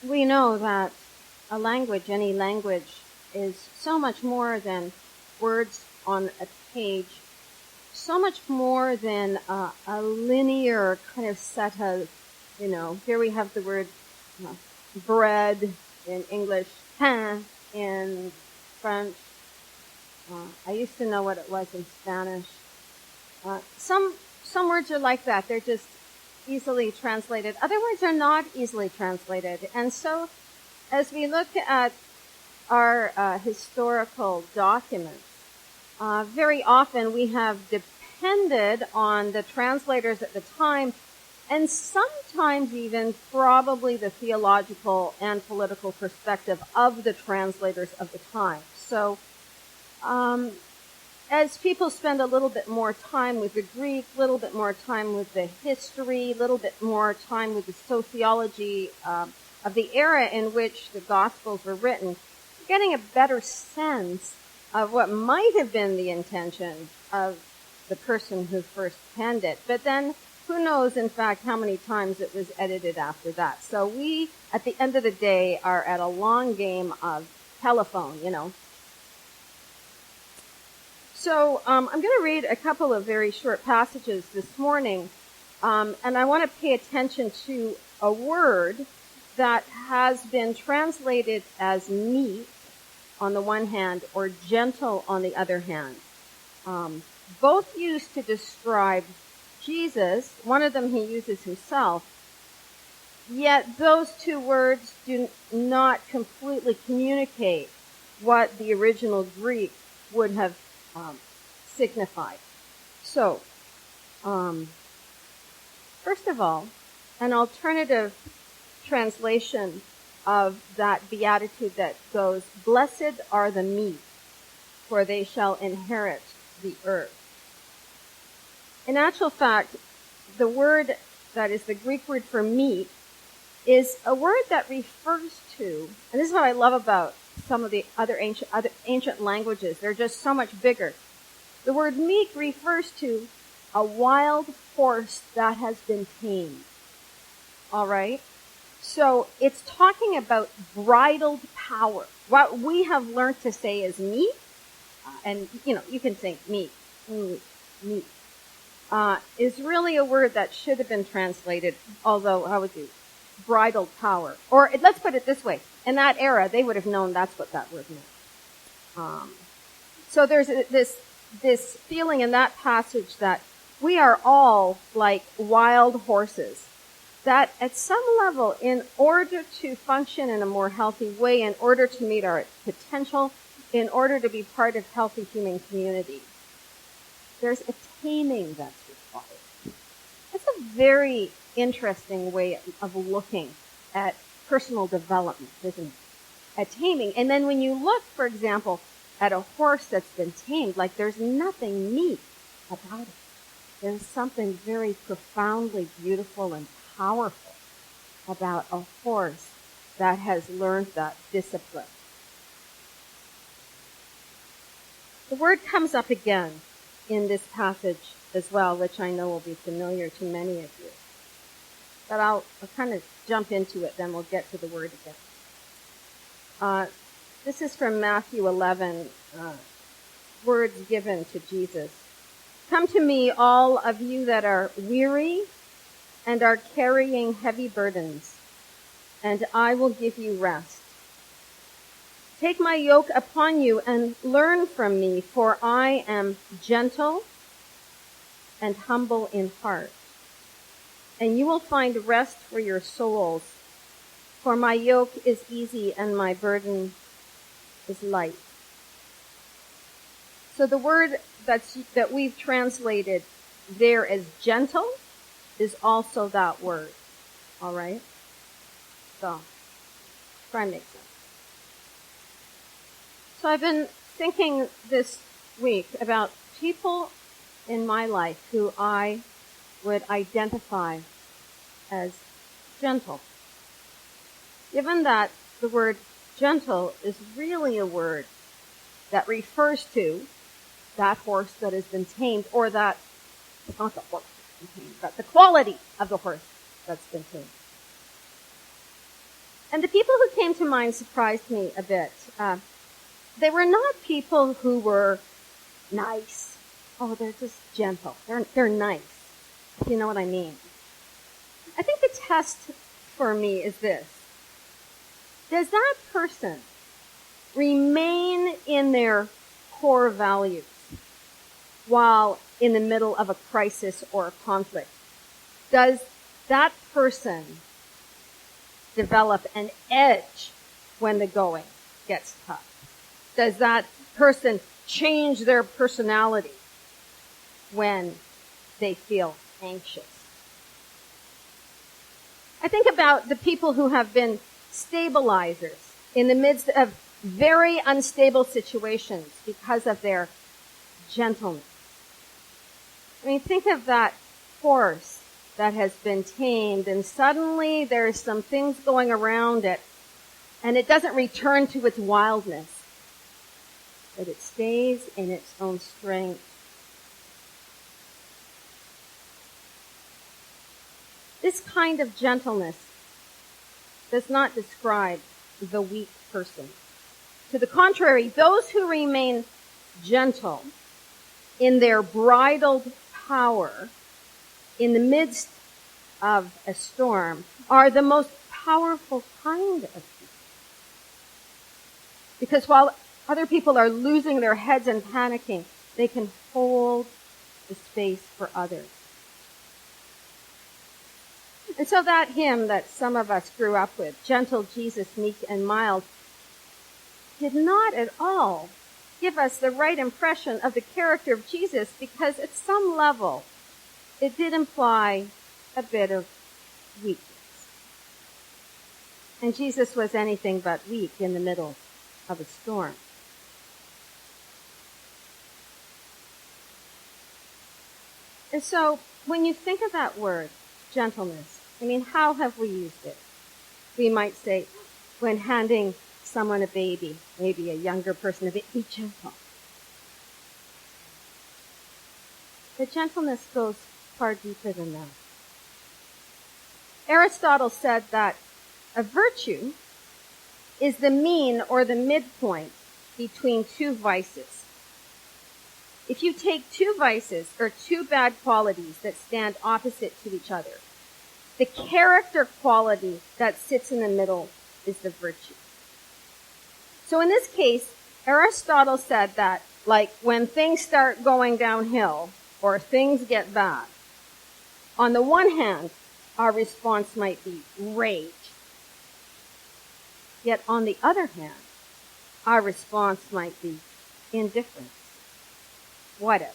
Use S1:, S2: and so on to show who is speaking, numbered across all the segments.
S1: We know that a language, any language, is so much more than words on a page, so much more than a linear kind of set of, here we have the word bread in English, pain in French. I used to know what it was in Spanish. Some words are like that. They're just easily translated. Other words are not easily translated. And so as we look at our historical documents, very often we have depended on the translators at the time, and sometimes even probably the theological and political perspective of the translators of the time. So as people spend a little bit more time with the Greek, a little bit more time with the history, a little bit more time with the sociology of the era in which the Gospels were written, you're getting a better sense of what might have been the intention of the person who first penned it. But then, who knows, in fact, how many times it was edited after that. So we, at the end of the day, are at a long game of telephone, So I'm going to read a couple of very short passages this morning, and I want to pay attention to a word that has been translated as meek on the one hand or gentle on the other hand. Both used to describe Jesus. One of them he uses himself. Yet those two words do not completely communicate what the original Greek would have signified. So, first of all, an alternative translation of that beatitude that goes, "Blessed are the meek, for they shall inherit the earth." In actual fact, the word that is the Greek word for meek is a word that refers to, and this is what I love about some of the other ancient languages. They're just so much bigger. The word meek refers to a wild horse that has been tamed. All right? So it's talking about bridled power. What we have learned to say is meek, and you can think meek, meek, is really a word that should have been translated, although how would you? Bridled power. Or let's put it this way. In that era, they would have known that's what that word meant. So there's this feeling in that passage that we are all like wild horses, that at some level, in order to function in a more healthy way, in order to meet our potential, in order to be part of healthy human community, there's a taming that's required. That's a very interesting way of looking at personal development, isn't it? At taming. And then when you look, for example, at a horse that's been tamed, like there's nothing meek about it. There's something very profoundly beautiful and powerful about a horse that has learned that discipline. The word comes up again in this passage as well, which I know will be familiar to many of you. But I'll kind of jump into it, then we'll get to the word again. This is from Matthew 11, words given to Jesus. "Come to me, all of you that are weary and are carrying heavy burdens, and I will give you rest. Take my yoke upon you and learn from me, for I am gentle and humble in heart. And you will find rest for your souls, for my yoke is easy and my burden is light." So the word that we've translated there as gentle is also that word. All right? So, try and make sense. So I've been thinking this week about people in my life who I would identify as gentle. Given that the word gentle is really a word that refers to that horse that has been tamed, or that, it's not the horse that's been tamed, but the quality of the horse that's been tamed. And the people who came to mind surprised me a bit. They were not people who were nice. Oh, they're just gentle. They're nice, if you know what I mean. I think the test for me is this. Does that person remain in their core values while in the middle of a crisis or a conflict? Does that person develop an edge when the going gets tough? Does that person change their personality when they feel anxious? I think about the people who have been stabilizers in the midst of very unstable situations because of their gentleness. I mean, think of that horse that has been tamed and suddenly there's some things going around it and it doesn't return to its wildness, but it stays in its own strength. This kind of gentleness does not describe the weak person. To the contrary, those who remain gentle in their bridled power in the midst of a storm are the most powerful kind of people. Because while other people are losing their heads and panicking, they can hold the space for others. And so that hymn that some of us grew up with, Gentle Jesus, Meek and Mild, did not at all give us the right impression of the character of Jesus, because at some level it did imply a bit of weakness. And Jesus was anything but weak in the middle of a storm. And so when you think of that word, gentleness, I mean, how have we used it? We might say, when handing someone a baby, maybe a younger person, be gentle. But gentleness goes far deeper than that. Aristotle said that a virtue is the mean or the midpoint between two vices. If you take two vices or two bad qualities that stand opposite to each other, the character quality that sits in the middle is the virtue. So in this case, Aristotle said that, like, when things start going downhill or things get bad, on the one hand, our response might be rage. Yet on the other hand, our response might be indifference. Whatever.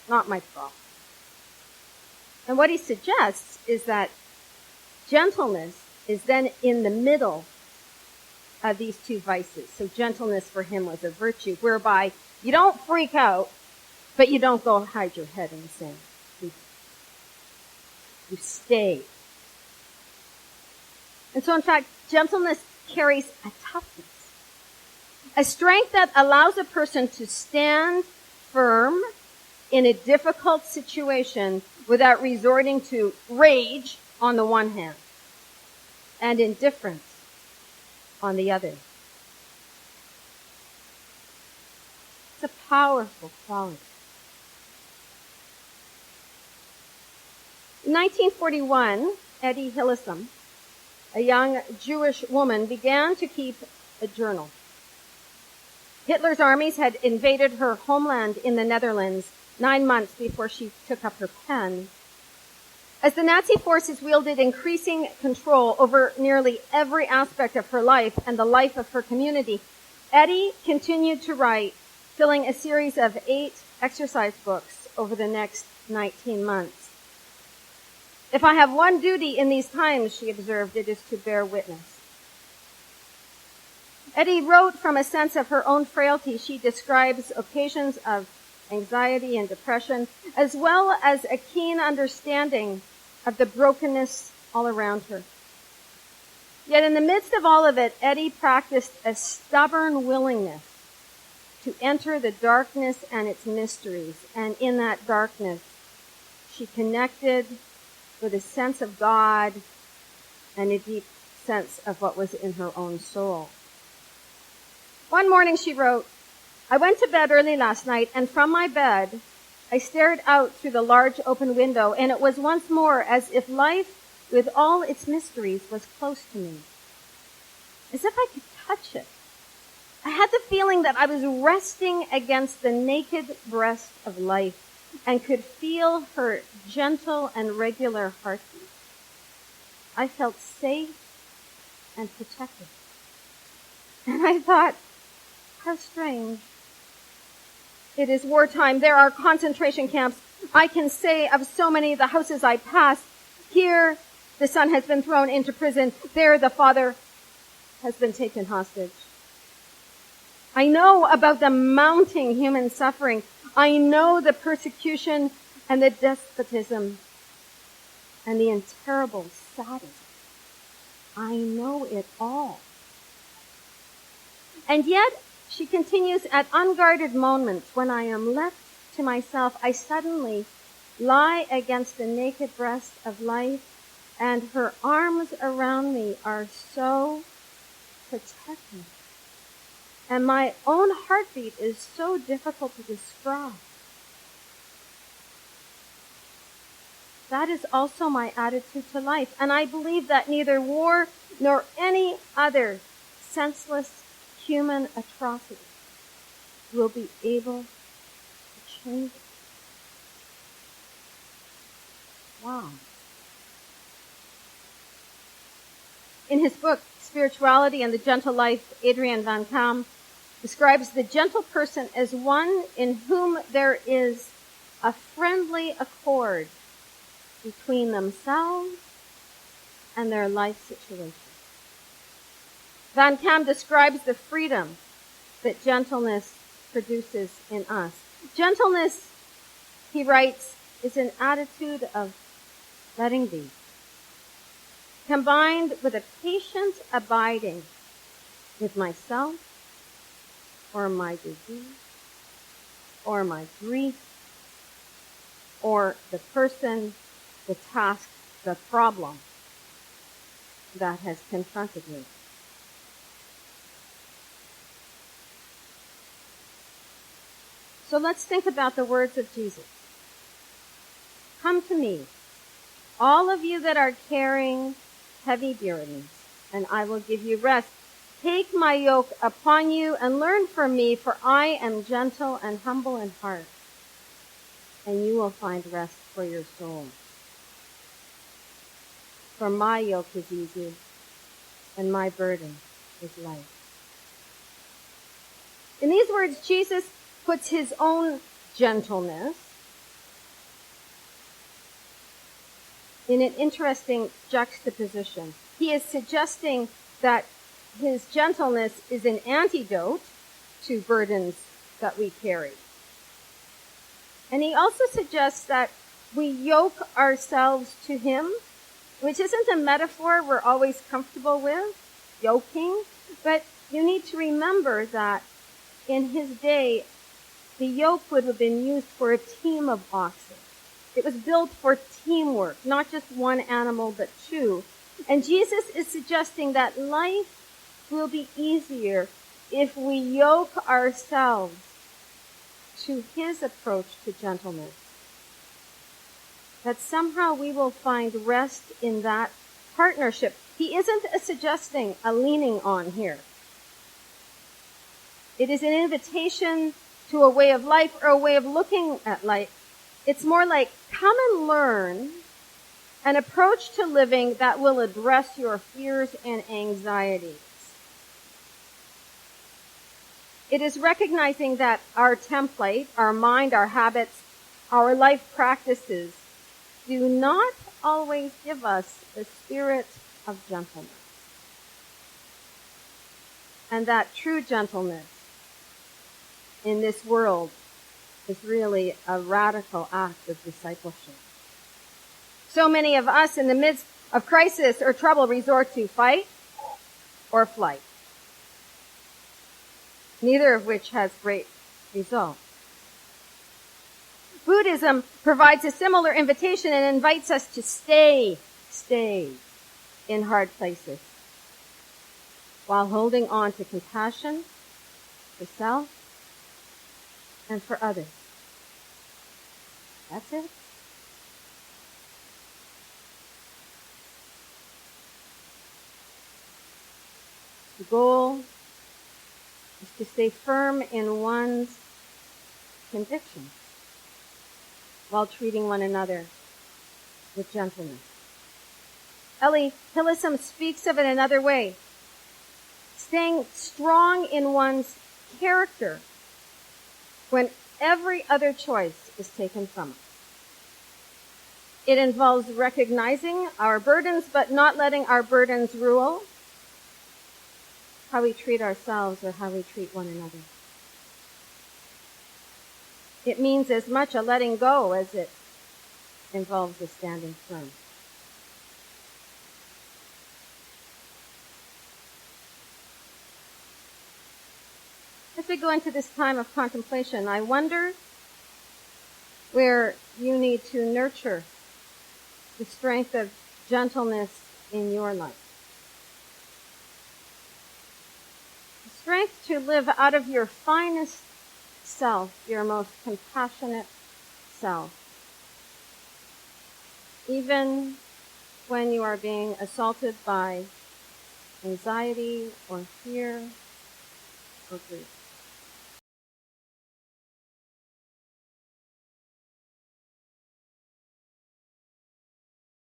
S1: Not my problem. And what he suggests is that gentleness is then in the middle of these two vices. So gentleness for him was a virtue, whereby you don't freak out, but you don't go hide your head in the sand. You stay. And so in fact, gentleness carries a toughness, a strength that allows a person to stand firm in a difficult situation without resorting to rage on the one hand and indifference on the other. It's a powerful quality. In 1941, Etty Hillesum, a young Jewish woman, began to keep a journal. Hitler's armies had invaded her homeland in the Netherlands 9 months before she took up her pen. As the Nazi forces wielded increasing control over nearly every aspect of her life and the life of her community, Etty continued to write, filling a series of 8 exercise books over the next 19 months. If I have one duty in these times, she observed, it is to bear witness. Etty wrote from a sense of her own frailty. She describes occasions of anxiety and depression, as well as a keen understanding of the brokenness all around her. Yet in the midst of all of it, Etty practiced a stubborn willingness to enter the darkness and its mysteries. And in that darkness, she connected with a sense of God and a deep sense of what was in her own soul. One morning she wrote, "I went to bed early last night, and from my bed, I stared out through the large open window, and it was once more as if life, with all its mysteries, was close to me. As if I could touch it. I had the feeling that I was resting against the naked breast of life and could feel her gentle and regular heartbeat. I felt safe and protected." And I thought, how strange. It is wartime. There are concentration camps. I can say of so many of the houses I pass, here the son has been thrown into prison. There the father has been taken hostage. I know about the mounting human suffering. I know the persecution and the despotism and the terrible sadism. I know it all. And yet, she continues, at unguarded moments when I am left to myself, I suddenly lie against the naked breast of life, and her arms around me are so protecting. And my own heartbeat is so difficult to describe. That is also my attitude to life, and I believe that neither war nor any other senseless human atrocity will be able to change it. Wow. In his book, Spirituality and the Gentle Life, Adrian Van Kam describes the gentle person as one in whom there is a friendly accord between themselves and their life situation. Van Kam describes the freedom that gentleness produces in us. Gentleness, he writes, is an attitude of letting be, combined with a patient abiding with myself, or my disease, or my grief, or the person, the task, the problem that has confronted me. So let's think about the words of Jesus. Come to me, all of you that are carrying heavy burdens, and I will give you rest. Take my yoke upon you and learn from me, for I am gentle and humble in heart, and you will find rest for your soul. For my yoke is easy, and my burden is light. In these words, Jesus puts his own gentleness in an interesting juxtaposition. He is suggesting that his gentleness is an antidote to burdens that we carry. And he also suggests that we yoke ourselves to him, which isn't a metaphor we're always comfortable with, yoking, but you need to remember that in his day, the yoke would have been used for a team of oxen. It was built for teamwork, not just one animal, but two. And Jesus is suggesting that life will be easier if we yoke ourselves to his approach to gentleness. That somehow we will find rest in that partnership. He isn't suggesting a leaning on here. It is an invitation to a way of life or a way of looking at life. It's more like, come and learn an approach to living that will address your fears and anxieties. It is recognizing that our template, our mind, our habits, our life practices do not always give us the spirit of gentleness. And that true gentleness in this world is really a radical act of discipleship. So many of us in the midst of crisis or trouble resort to fight or flight, neither of which has great results. Buddhism provides a similar invitation and invites us to stay in hard places. while holding on to compassion for self and for others. That's it. The goal is to stay firm in one's convictions while treating one another with gentleness. Ellie Hillesum speaks of it another way. Staying strong in one's character when every other choice is taken from us. It involves recognizing our burdens, but not letting our burdens rule how we treat ourselves or how we treat one another. It means as much a letting go as it involves a standing firm. As we go into this time of contemplation, I wonder where you need to nurture the strength of gentleness in your life. The strength to live out of your finest self, your most compassionate self, even when you are being assaulted by anxiety or fear or grief.